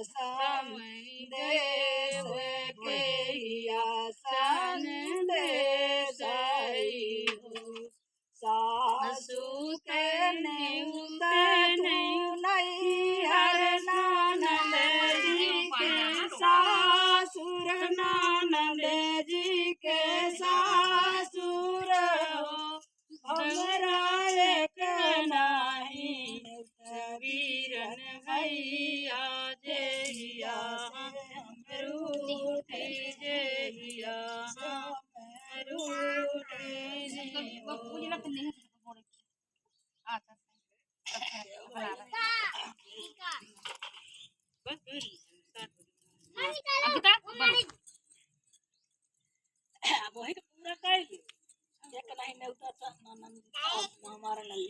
संदेश के संदेश सासू के न्यूते नहीं हर ननद जी के सासुर ननद जी के सासुर हमरा एक नहीं वीरन भैया जहिया रूठे जहिया पूरा कर एक नहीं हमारा नहीं